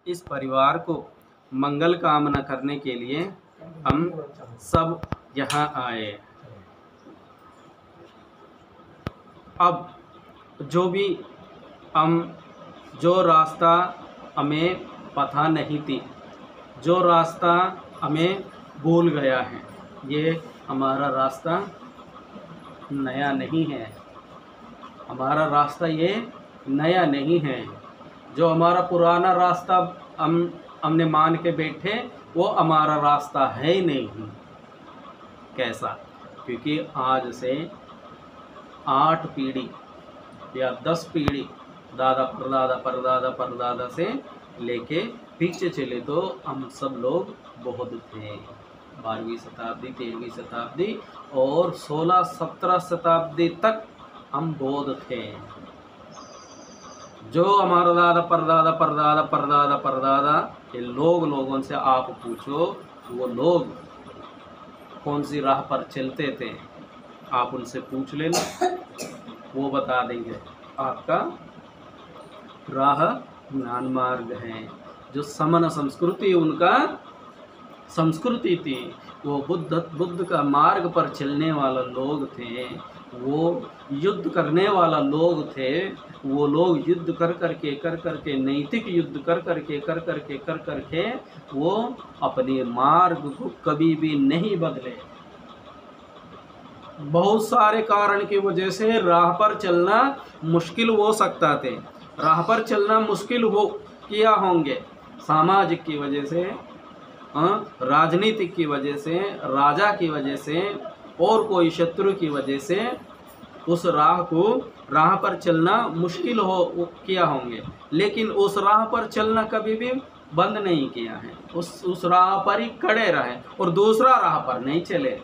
इस परिवार को मंगल कामना करने के लिए हम सब यहाँ आए। अब जो रास्ता हमें पता नहीं थी, जो रास्ता हमें भूल गया है, ये हमारा रास्ता नया नहीं है। हमारा रास्ता ये नया नहीं है। जो हमारा पुराना रास्ता हमने मान के बैठे, वो हमारा रास्ता है ही नहीं। कैसा? क्योंकि आज से 8 पीढ़ी या 10 पीढ़ी दादा परदादा परदादा परदादा से लेके पीछे चले तो हम सब लोग बौद्ध थे। 12वीं शताब्दी, 13वीं शताब्दी और 16-17 शताब्दी तक हम बौद्ध थे। जो हमारा दादा परदादा परदादा परदादा परदादा ये लोगों से आप पूछो, वो लोग कौन सी राह पर चलते थे, आप उनसे पूछ लेना, वो बता देंगे आपका राह ज्ञान मार्ग है। जो समन संस्कृति उनका संस्कृति थी, वो बुद्ध का मार्ग पर चलने वाला लोग थे, वो युद्ध करने वाला लोग थे। वो लोग युद्ध कर करके नैतिक युद्ध कर करके वो अपने मार्ग को कभी भी नहीं बदले। बहुत सारे कारण की वजह से राह पर चलना मुश्किल हो सकता थे। राह पर चलना मुश्किल हो किया होंगे, सामाजिक की वजह से, राजनीतिक की वजह से, राजा की वजह से और कोई शत्रु की वजह से उस राह पर चलना मुश्किल हो किया होंगे। लेकिन उस राह पर चलना कभी भी बंद नहीं किया है। उस राह पर ही खड़े रहे और दूसरा राह पर नहीं चले।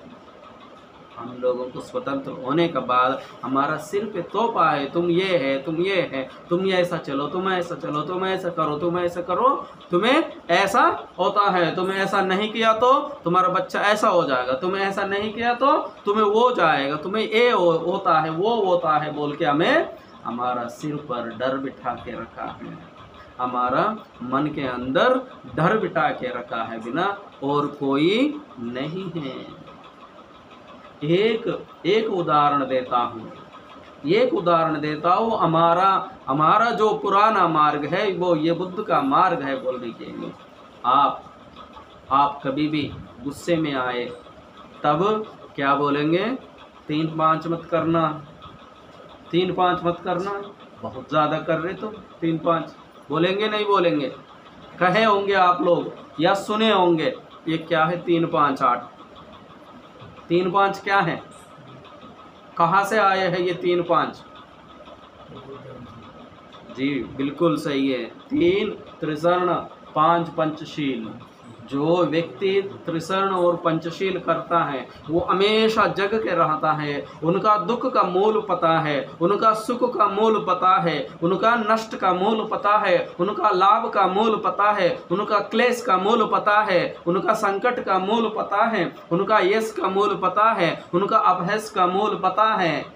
हम लोगों को स्वतंत्र होने के बाद हमारा सिर पे तोपा है, तुम ये है, तुम ये है, तुम ये ऐसा चलो, तुम ऐसा चलो, तुम ऐसा करो, तुम ऐसा करो, तुम्हें ऐसा होता है, तुम्हें ऐसा नहीं किया तो तुम्हारा बच्चा ऐसा हो जाएगा, तुम्हें ऐसा नहीं किया तो तुम्हें वो जाएगा, तुम्हें ये होता है, वो होता है बोल के हमें हमारा सिर पर डर बिठा के रखा है। हमारा मन के अंदर डर बिठा के रखा है, बिना और कोई नहीं है। एक उदाहरण देता हूँ। हमारा जो पुराना मार्ग है वो ये बुद्ध का मार्ग है बोलने के लिए। आप कभी भी गुस्से में आए तब क्या बोलेंगे? 3-5 मत करना, 3-5 मत करना। बहुत ज़्यादा कर रहे तो 3-5 बोलेंगे, नहीं बोलेंगे? कहे होंगे आप लोग या सुने होंगे, ये क्या है 3-5-8? 3-5 क्या है? कहाँ से आए हैं ये 3-5? जी बिल्कुल सही है। 3 त्रिसर्ण, 5 पंचशील। जो व्यक्ति त्रिसर्ण और पंचशील करता है वो हमेशा जग के रहता है। उनका दुख का मूल पता है, उनका सुख का मूल पता है, उनका नष्ट का मूल पता है, उनका लाभ का मूल पता है, उनका क्लेश का मूल पता है, उनका संकट का मूल पता है, उनका यश का मूल पता है, उनका अभयस का मूल पता है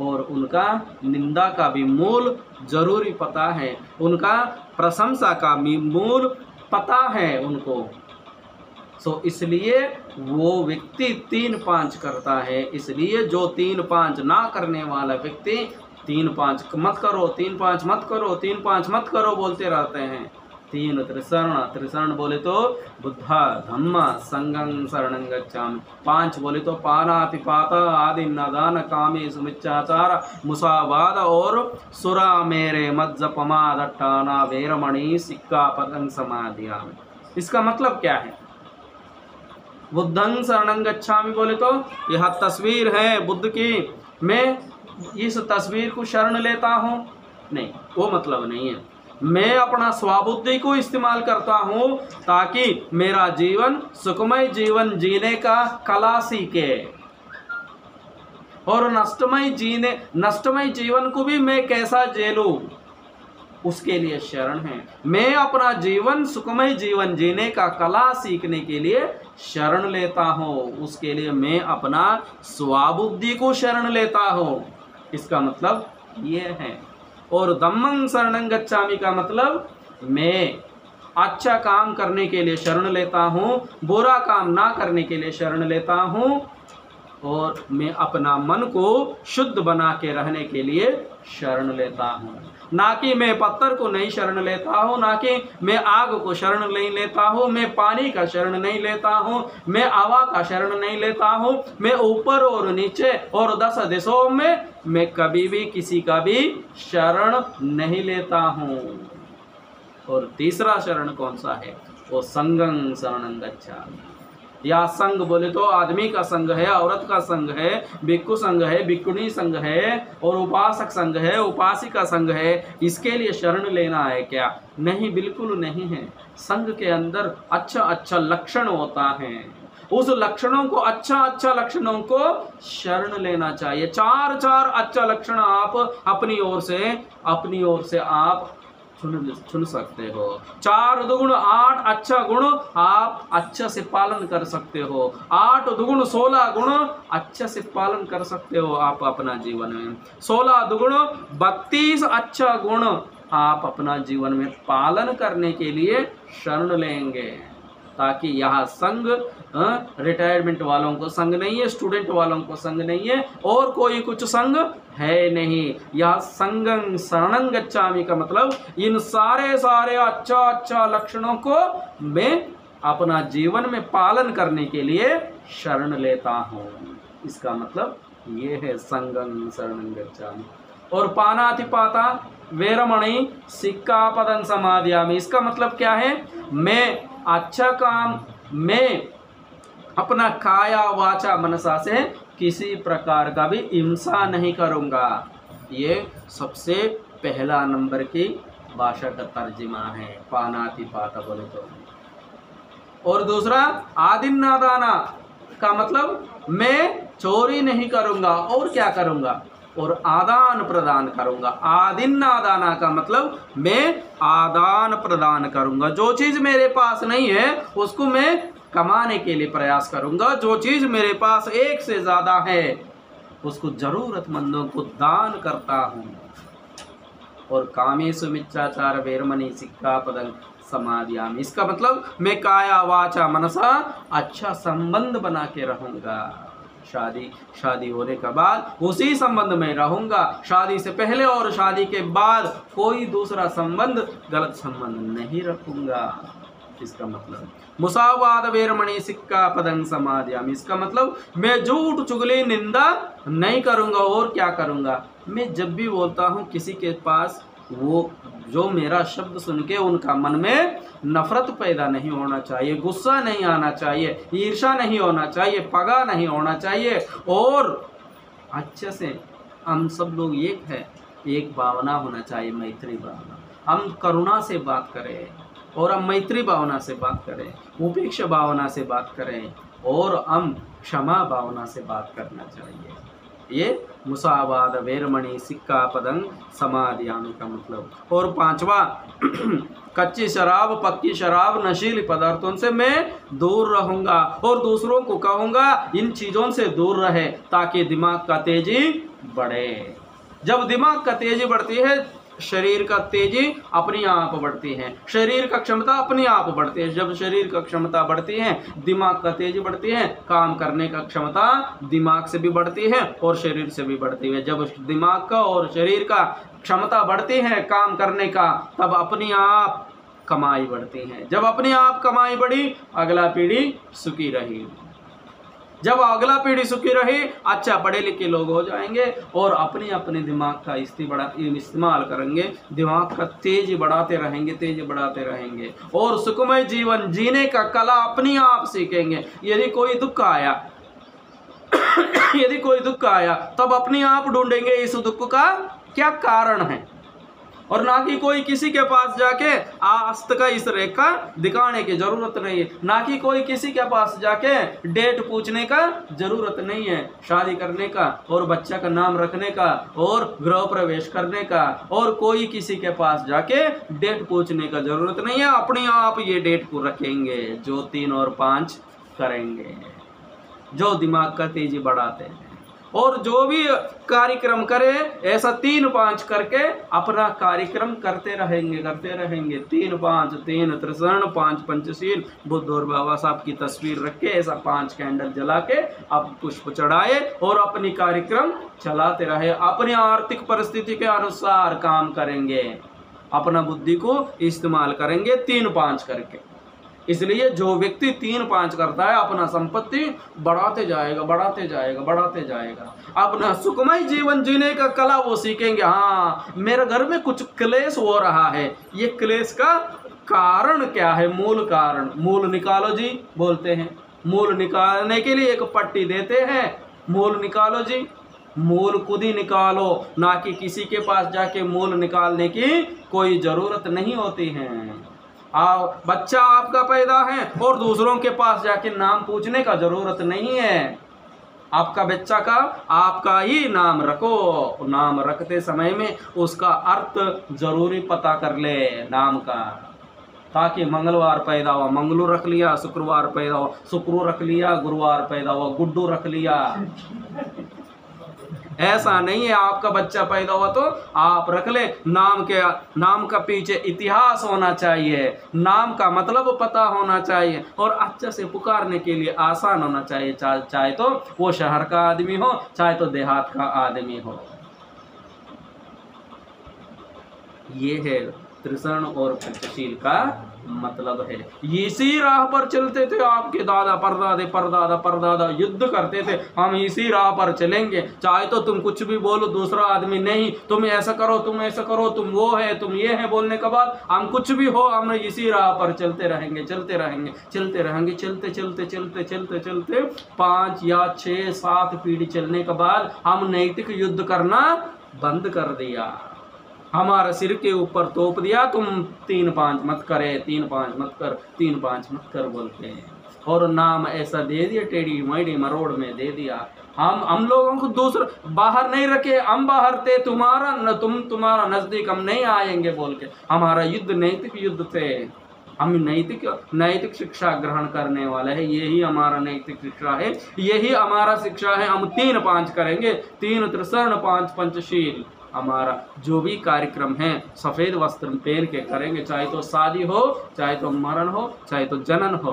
और उनका निंदा का भी मूल जरूरी पता है, उनका प्रशंसा का भी मूल पता है उनको। इसलिए वो व्यक्ति 3-5 करता है। इसलिए जो 3-5 ना करने वाला व्यक्ति 3-5 मत करो, 3-5 मत करो, 3-5 मत करो बोलते रहते हैं। 3 त्रिशरण बोले तो बुद्धा धम्मा संगं शरणं गच्छामि। 5 बोले तो पानातिपात आदि नदान कामे सुमिच्चाचार मुसावाद और सुरा मेरे मज्जपमादट्ठाना वेरमणि सिक्खापदं समाधियामि। इसका मतलब क्या है? बुद्धं शरणं गच्छामि बोले तो यह तस्वीर है बुद्ध की, मैं इस तस्वीर को शरण लेता हूँ, नहीं, वो मतलब नहीं है। मैं अपना स्वबुद्धि को इस्तेमाल करता हूँ ताकि मेरा जीवन सुखमय जीवन जीने का कला सीखे और नष्टमय जीवन को भी मैं कैसा झेलूं उसके लिए शरण है। मैं अपना जीवन सुखमय जीवन जीने का कला सीखने के लिए शरण लेता हूँ, उसके लिए मैं अपना स्वबुद्धि को शरण लेता हूँ। इसका मतलब ये है। और धम्मं शरणं गच्छामि का मतलब मैं अच्छा काम करने के लिए शरण लेता हूँ, बुरा काम ना करने के लिए शरण लेता हूँ, और मैं अपना मन को शुद्ध बना के रहने के लिए शरण लेता हूँ। ना कि मैं पत्थर को नहीं शरण लेता हूँ, ना कि मैं आग को शरण नहीं लेता हूँ, मैं पानी का शरण नहीं लेता हूँ, मैं हवा का शरण नहीं लेता हूँ, मैं ऊपर और नीचे और 10 दिशाओं में मैं कभी भी किसी का भी शरण नहीं लेता हूँ। और तीसरा शरण कौन सा है? वो संगं शरणं गच्छामि। या संघ बोले तो आदमी का संघ है, औरत का संघ है, भिक्षु संघ है, भिक्षुणी संघ है, और उपासक संघ है, उपासिका संघ है। इसके लिए शरण लेना है क्या? नहीं, बिल्कुल नहीं है। संघ के अंदर अच्छा अच्छा लक्षण होता है, उस लक्षणों को, अच्छा लक्षणों को शरण लेना चाहिए। 4 अच्छा लक्षण आप अपनी ओर से आप चुन सकते हो। 4 दुगुण 8 अच्छा गुण आप अच्छा से पालन कर सकते हो। 8 दुगुण 16 गुण अच्छा से पालन कर सकते हो आप अपना जीवन में। 16 दुगुण 32 अच्छा गुण आप अपना जीवन में पालन करने के लिए शरण लेंगे। ताकि यह संघ रिटायरमेंट वालों को संघ नहीं है, स्टूडेंट वालों को संघ नहीं है, और कोई कुछ संघ है नहीं। यह संगं शरणं गच्छामि का मतलब इन सारे अच्छा लक्षणों को मैं अपना जीवन में पालन करने के लिए शरण लेता हूँ। इसका मतलब ये है संगं शरणं गच्छामि। और पानातिपाता वेरमणि सिक्खापदं समादयामि, इसका मतलब क्या है? मैं अच्छा काम, मैं अपना काया वाचा मनसा से किसी प्रकार का भी हिंसा नहीं करूँगा। ये सबसे पहला नंबर की भाषा का तर्जुमा है पानातिपाता बोले तो। और दूसरा आदिन्नादाना का मतलब मैं चोरी नहीं करूँगा, और क्या करूँगा? और आदान प्रदान करूँगा। आदिन्नादाना का मतलब मैं आदान प्रदान करूँगा। जो चीज़ मेरे पास नहीं है उसको मैं कमाने के लिए प्रयास करूँगा। जो चीज़ मेरे पास एक से ज़्यादा है उसको ज़रूरतमंदों को दान करता हूँ। और कामेषु मिच्छाचार वेरमणि सिक्खापदं समादयामि, इसका मतलब मैं काया वाचा मनसा अच्छा संबंध बना के रहूँगा। शादी होने के बाद उसी संबंध में रहूँगा। शादी से पहले और शादी के बाद कोई दूसरा संबंध, गलत संबंध नहीं रखूँगा। इसका मतलब मुसावाद वेरमणि सिक्खापदं समादयामि, इसका मतलब मैं झूठ चुगली निंदा नहीं करूँगा। और क्या करूँगा? मैं जब भी बोलता हूँ किसी के पास, वो जो मेरा शब्द सुन के उनका मन में नफरत पैदा नहीं होना चाहिए, गुस्सा नहीं आना चाहिए, ईर्ष्या नहीं होना चाहिए, पगा नहीं होना चाहिए, और अच्छे से हम सब लोग एक है, एक भावना होना चाहिए, मैत्री भावना। हम करुणा से बात करें और हम मैत्री भावना से बात करें, उपेक्षा भावना से बात करें, और हम क्षमा भावना से बात करना चाहिए। ये मुसावाद वेरमणि सिक्खापदं समादयामि का मतलब। और 5वां कच्ची शराब, पक्की शराब, नशीली पदार्थों से मैं दूर रहूँगा, और दूसरों को कहूँगा इन चीज़ों से दूर रहे, ताकि दिमाग का तेजी बढ़े। जब दिमाग का तेजी बढ़ती है, शरीर का तेजी अपने आप बढ़ती है, शरीर का क्षमता अपने आप बढ़ती है। जब शरीर का क्षमता बढ़ती है, दिमाग का तेजी बढ़ती है, काम करने का क्षमता दिमाग से भी बढ़ती है और शरीर से भी बढ़ती है। जब दिमाग का और शरीर का क्षमता बढ़ती है काम करने का, तब अपने आप कमाई बढ़ती है। जब अपने आप कमाई बढ़ी, अगला पीढ़ी सुखी रही। जब अगला पीढ़ी सुखी रही, अच्छा पढ़े लिखे लोग हो जाएंगे और अपने अपने दिमाग का इस्तेमाल करेंगे, दिमाग का तेजी बढ़ाते रहेंगे और सुखमय जीवन जीने का कला अपने आप सीखेंगे। यदि कोई दुख आया तब अपने आप ढूंढेंगे इस दुख का क्या कारण है, और ना कि कोई किसी के पास जाके आस्त का इस रेखा दिखाने की जरूरत नहीं है, ना कि कोई किसी के पास जाके डेट पूछने का जरूरत नहीं है। शादी करने का और बच्चा का नाम रखने का और गृह प्रवेश करने का, और कोई किसी के पास जाके डेट पूछने का जरूरत नहीं है। अपने आप ये डेट को रखेंगे जो 3 और 5 करेंगे, जो दिमाग का तेजी बढ़ाते हैं। और जो भी कार्यक्रम करे ऐसा 3-5 करके अपना कार्यक्रम करते रहेंगे 3-5 3 त्रिसरण 5 पंचशील बुद्ध और बाबा साहब की तस्वीर रख के ऐसा 5 कैंडल जला के अब पुष्प चढ़ाए और अपनी कार्यक्रम चलाते रहे। अपनी आर्थिक परिस्थिति के अनुसार काम करेंगे, अपना बुद्धि को इस्तेमाल करेंगे 3-5 करके। इसलिए जो व्यक्ति 3-5 करता है अपना संपत्ति बढ़ाते जाएगा। अपना सुखमय जीवन जीने का कला वो सीखेंगे। हाँ, मेरे घर में कुछ क्लेश हो रहा है, ये क्लेश का कारण क्या है? मूल कारण, मूल निकालो जी बोलते हैं। मूल निकालने के लिए एक पट्टी देते हैं, मूल निकालो जी। मूल खुद ही निकालो, ना कि किसी के पास जाके मूल निकालने की कोई ज़रूरत नहीं होती है। बच्चा आपका पैदा है और दूसरों के पास जाके नाम पूछने का जरूरत नहीं है। आपका बच्चा का आपका ही नाम रखो। नाम रखते समय में उसका अर्थ जरूरी पता कर ले नाम का, ताकि मंगलवार पैदा हुआ मंगलू रख लिया, शुक्रवार पैदा हुआ शुक्रू रख लिया, गुरुवार पैदा हुआ गुड्डू रख लिया। ऐसा नहीं है। आपका बच्चा पैदा हुआ तो आप रख ले। नाम का पीछे इतिहास होना चाहिए, नाम का मतलब पता होना चाहिए और अच्छे से पुकारने के लिए आसान होना चाहिए। चाहे तो वो शहर का आदमी हो, चाहे तो देहात का आदमी हो। ये है त्रिसरण और पंचशील का मतलब है। इसी राह पर चलते थे आपके दादा परदादा युद्ध करते थे। हम इसी राह पर चलेंगे। चाहे तो तुम कुछ भी बोलो, दूसरा आदमी नहीं तुम ऐसा करो, तुम ऐसा करो, तुम वो है, तुम ये है बोलने के बाद हम कुछ भी हो, हम इसी राह पर चलते रहेंगे। चलते 5 या 6 7 पीढ़ी चलने के बाद हम नैतिक युद्ध करना बंद कर दिया। हमारा सिर के ऊपर तोप दिया, तुम 3-5 मत करे, 3-5 मत कर बोलते हैं। और नाम ऐसा दे दिया, टेढ़ी मेढ़ी मरोड़ में दे दिया। हम लोगों को दूसरा बाहर नहीं रखे, हम बाहर थे, तुम्हारा नजदीक हम नहीं आएंगे बोल के। हमारा युद्ध नैतिक युद्ध थे। हम नैतिक शिक्षा ग्रहण करने वाले हैं। यही हमारा नैतिक शिक्षा है, यही हमारा शिक्षा है। हम 3-5 करेंगे, 3 त्रिसरण 5 पंचशील। हमारा जो भी कार्यक्रम है सफ़ेद वस्त्र पहन के करेंगे, चाहे तो शादी हो, चाहे तो मरण हो, चाहे तो जनन हो,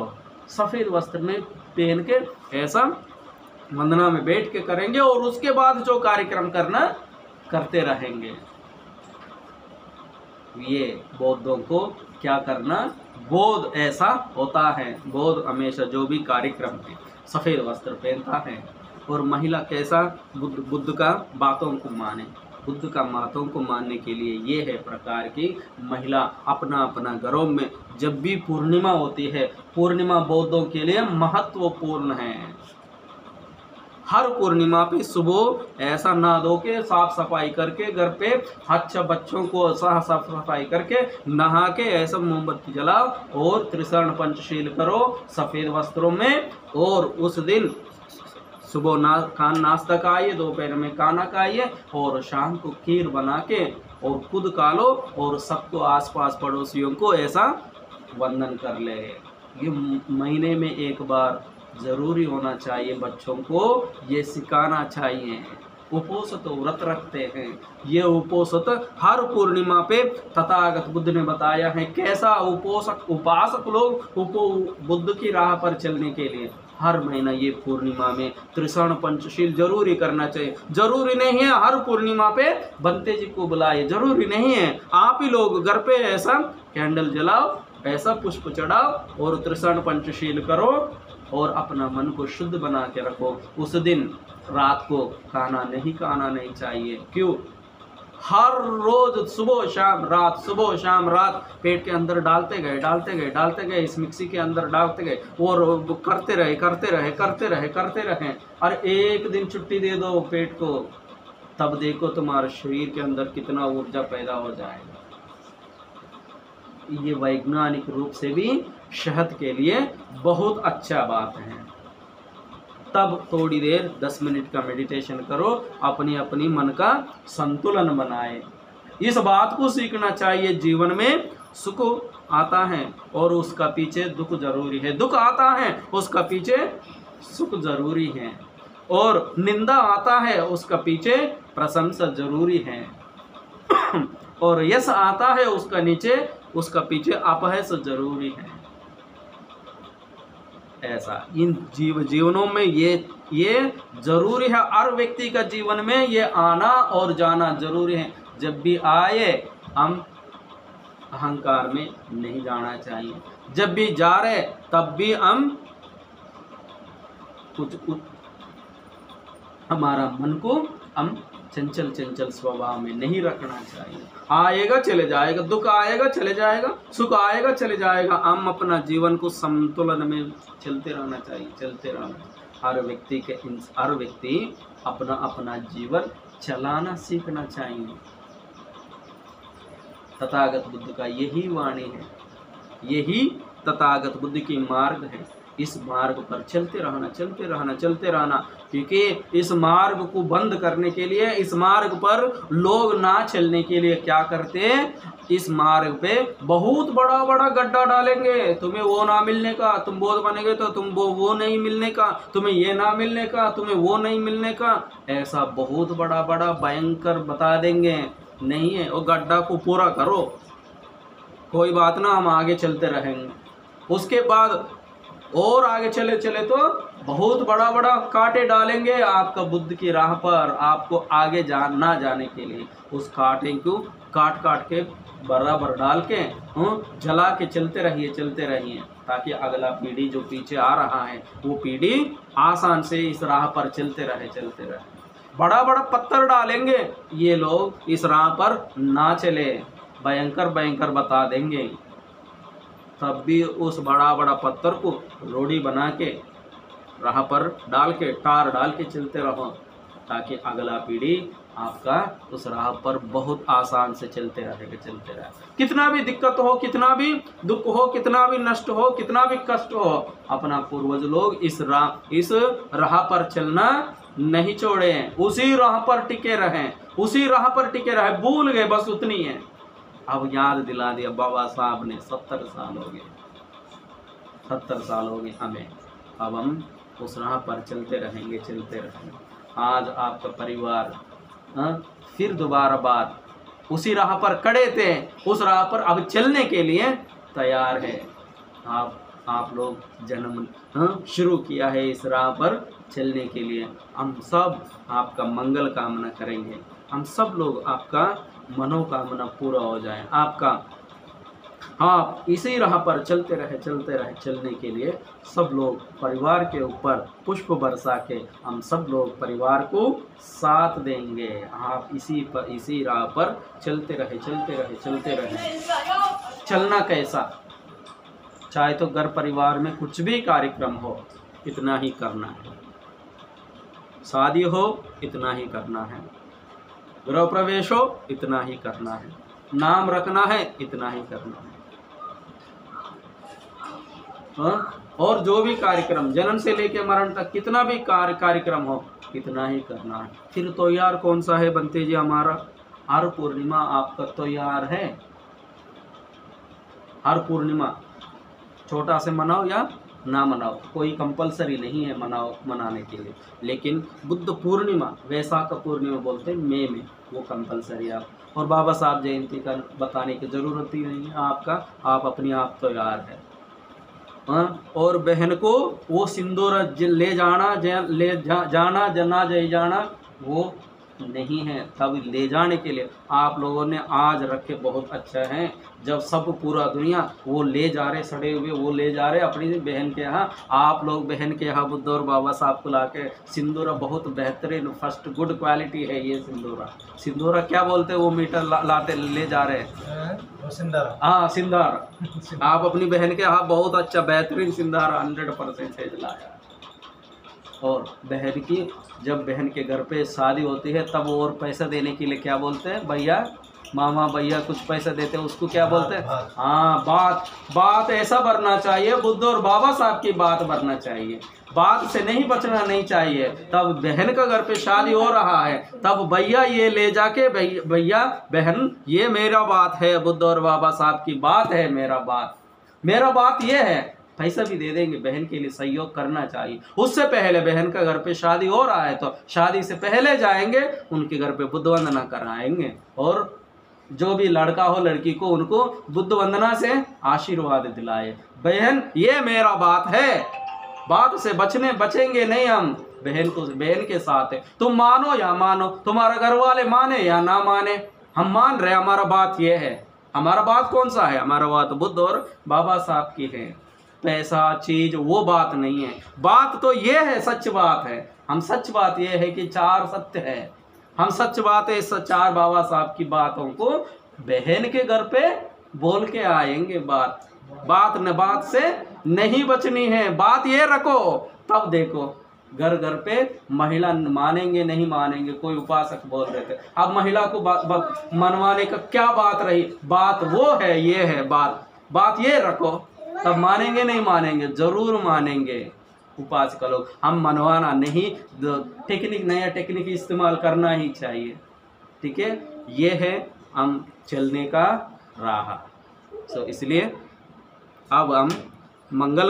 सफ़ेद वस्त्र में पहन के ऐसा वंदना में बैठ के करेंगे और उसके बाद जो कार्यक्रम करना करते रहेंगे। ये बौद्धों को क्या करना, बौद्ध ऐसा होता है। बौद्ध हमेशा जो भी कार्यक्रम है सफ़ेद वस्त्र पहनता है। और महिला कैसा, बुद्ध का बातों को माने। बुद्ध का बातों को मानने के लिए ये है प्रकार की महिला अपना घरों में जब भी पूर्णिमा होती है, पूर्णिमा बौद्धों के लिए महत्वपूर्ण है। हर पूर्णिमा पे सुबह ऐसा नहा धो के साफ सफाई करके घर पे अच्छा बच्चों को साफ सफाई करके नहा के ऐसा मोमबत्ती जलाओ और त्रिसरण पंचशील करो सफ़ेद वस्त्रों में। और उस दिन सुबह नाश्ता खाइए, दोपहर में खाना खाइए और शाम को खीर बना के और खुद खा लो और सबको आसपास पड़ोसियों को ऐसा वंदन कर ले। ये महीने में एक बार ज़रूरी होना चाहिए। बच्चों को ये सिखाना चाहिए। उपोषित व्रत रखते हैं, ये उपोषित हर पूर्णिमा पे तथागत बुद्ध ने बताया है कैसा उपासक लोग बुद्ध की राह पर चलने के लिए हर महीना ये पूर्णिमा में त्रिसरण पंचशील जरूरी करना चाहिए। जरूरी नहीं है हर पूर्णिमा पे बनते जी को बुलाए, जरूरी नहीं है। आप ही लोग घर पे ऐसा कैंडल जलाओ, ऐसा पुष्प चढ़ाओ और त्रिसरण पंचशील करो और अपना मन को शुद्ध बना के रखो। उस दिन रात को खाना नहीं चाहिए। क्यों? हर रोज सुबह शाम रात पेट के अंदर डालते गए, इस मिक्सी के अंदर डालते गए और करते रहे। और एक दिन छुट्टी दे दो पेट को, तब देखो तुम्हारे शरीर के अंदर कितना ऊर्जा पैदा हो जाएगा। ये वैज्ञानिक रूप से भी सेहत के लिए बहुत अच्छा बात है। तब थोड़ी देर 10 मिनट का मेडिटेशन करो, अपनी मन का संतुलन बनाए। इस बात को सीखना चाहिए। जीवन में सुख आता है और उसका पीछे दुख जरूरी है, दुख आता है उसका पीछे सुख जरूरी है। और निंदा आता है उसका पीछे प्रशंसा जरूरी है, और यश आता है उसका नीचे उसका पीछे अपहास जरूरी है। ऐसा इन जीवनों में ये जरूरी है, हर व्यक्ति का जीवन में ये आना और जाना जरूरी है। जब भी आए हम अहंकार में नहीं जाना चाहिए, जब भी जा रहे तब भी हम कुछ हमारा मन को हम चंचल स्वभाव में नहीं रखना चाहिए। आएगा चले जाएगा, दुख आएगा चले जाएगा, सुख आएगा चले जाएगा, हम अपना जीवन को संतुलन में चलते रहना चाहिए, चलते रहना। हर व्यक्ति अपना अपना जीवन चलाना सीखना चाहिए। तथागत बुद्ध का यही वाणी है, यही तथागत बुद्ध की मार्ग है। इस मार्ग पर चलते रहना, क्योंकि इस मार्ग को बंद करने के लिए, इस मार्ग पर लोग ना चलने के लिए क्या करते हैं, इस मार्ग पे बहुत बड़ा बड़ा गड्ढा डालेंगे। तुम्हें वो ना मिलने का, तुम बौद्ध बनेंगे तो तुम वो नहीं मिलने का, तुम्हें ये ना मिलने का, तुम्हें वो नहीं मिलने का, ऐसा बहुत बड़ा बड़ा भयंकर बता देंगे। नहीं है, वो गड्ढा को पूरा करो, कोई बात ना, हम आगे चलते रहेंगे। उसके बाद और आगे चले तो बहुत बड़ा बड़ा कांटे डालेंगे आपका बुद्ध की राह पर, आपको आगे ना जाने के लिए। उस कांटे को काट के बराबर डाल के जला के चलते रहिए, ताकि अगला पीढ़ी जो पीछे आ रहा है वो पीढ़ी आसान से इस राह पर चलते रहे। बड़ा बड़ा पत्थर डालेंगे, ये लोग इस राह पर ना चले, भयंकर बता देंगे। तब भी उस बड़ा पत्थर को रोड़ी बना के राह पर डाल के, टार डाल के चलते रहो, ताकि अगला पीढ़ी आपका उस राह पर बहुत आसान से चलते रहे। कितना भी दिक्कत हो, कितना भी दुख हो, कितना भी नष्ट हो, कितना भी कष्ट हो, अपना पूर्वज लोग इस राह पर चलना नहीं छोड़े, उसी राह पर टिके रहें, भूल गए बस उतनी है। अब याद दिला दिया बाबा साहब ने, 70 साल हो गए हमें, अब हम उस राह पर चलते रहेंगे। आज आपका परिवार फिर दोबारा बात उसी राह पर खड़े थे, उस राह पर अब चलने के लिए तैयार है। आप लोग जन्म शुरू किया है इस राह पर चलने के लिए। हम सब आपका मंगल कामना करेंगे, हम सब लोग आपका मनोकामना पूरा हो जाए आपका। आप इसी राह पर चलते रहे चलने के लिए सब लोग परिवार के ऊपर पुष्प बरसा के हम सब लोग परिवार को साथ देंगे। आप इसी राह पर चलते रहे। चलना कैसा, चाहे तो घर परिवार में कुछ भी कार्यक्रम हो इतना ही करना है, शादी हो इतना ही करना है, गृह प्रवेश हो इतना ही करना है, नाम रखना है इतना ही करना है, और जो भी कार्यक्रम जन्म से लेकर मरण तक कितना भी कार्यक्रम हो इतना ही करना है। फिर तो यार कौन सा है बनते जी हमारा? हर पूर्णिमा आपका तो यार है, हर पूर्णिमा छोटा से मनाओ या ना मनाओ, कोई कंपलसरी नहीं है मनाने के लिए। लेकिन बुद्ध पूर्णिमा, वैशाख पूर्णिमा बोलते हैं मई में, वो कंपलसरी आप। और बाबा साहब जयंती का बताने की ज़रूरत ही नहीं है आपका, आप अपने आप तो यार है। और बहन को वो सिंदूर ले जाना वो नहीं है, तब ले जाने के लिए आप लोगों ने आज रखे बहुत अच्छा है। जब सब पूरा दुनिया वो ले जा रहे, सड़े हुए वो ले जा रहे अपनी बहन के यहाँ, आप लोग बहन के यहाँ बुद्ध और बाबा साहब को लाके सिंदूरा बहुत बेहतरीन फर्स्ट गुड क्वालिटी है ये सिंदूरा क्या बोलते हैं वो मीटर लाते ले जा रहे हैं, हाँ सिंदार। आप अपनी बहन के यहाँ बहुत अच्छा बेहतरीन सिंदारा 100% लाया। और बहन की जब बहन के घर पे शादी होती है तब और पैसा देने के लिए क्या बोलते हैं, भैया मामा भैया कुछ पैसा देते हैं, उसको क्या बोलते हैं? हाँ बात ऐसा भरना चाहिए, बुद्ध और बाबा साहब की बात भरना चाहिए, बात से नहीं बचना नहीं चाहिए। तब बहन का घर पे शादी हो रहा है तब भैया ये ले जाके भैया बहन ये मेरा बात है, बुद्ध और बाबा साहब की बात है, मेरा बात ये है पैसा भी दे देंगे, बहन के लिए सहयोग करना चाहिए। उससे पहले बहन का घर पे शादी हो रहा है तो शादी से पहले जाएंगे, उनके घर पे बुद्ध वंदना कराएंगे, और जो भी लड़का हो लड़की को उनको बुद्ध वंदना से आशीर्वाद दिलाए। बहन ये मेरा बात है, बात से बचेंगे नहीं हम, बहन के साथ है। तुम मानो या मानो, तुम्हारा घर वाले माने या ना माने, हम मान रहे, हमारा बात ये है। हमारा बात कौन सा है? हमारा बात बुद्ध और बाबा साहब की है। पैसा चीज वो बात नहीं है, बात तो ये है, सच बात है। हम सच बात ये है कि 4 सत्य है, हम सच बात है, 4 बाबा साहब की बातों को बहन के घर पे बोल के आएंगे। बात से नहीं बचनी है, बात ये रखो, तब देखो घर घर पे महिला मानेंगे नहीं मानेंगे। कोई उपासक बोल रहे थे, अब महिला को मनवाने का क्या बात रही? बात वो है, ये है बात ये रखो, तब मानेंगे नहीं मानेंगे? जरूर मानेंगे उपासक लोग। हम मनवाना नहीं, नया टेक्निक इस्तेमाल करना ही चाहिए। ठीक है, ये है हम चलने का राह। इसलिए अब हम मंगल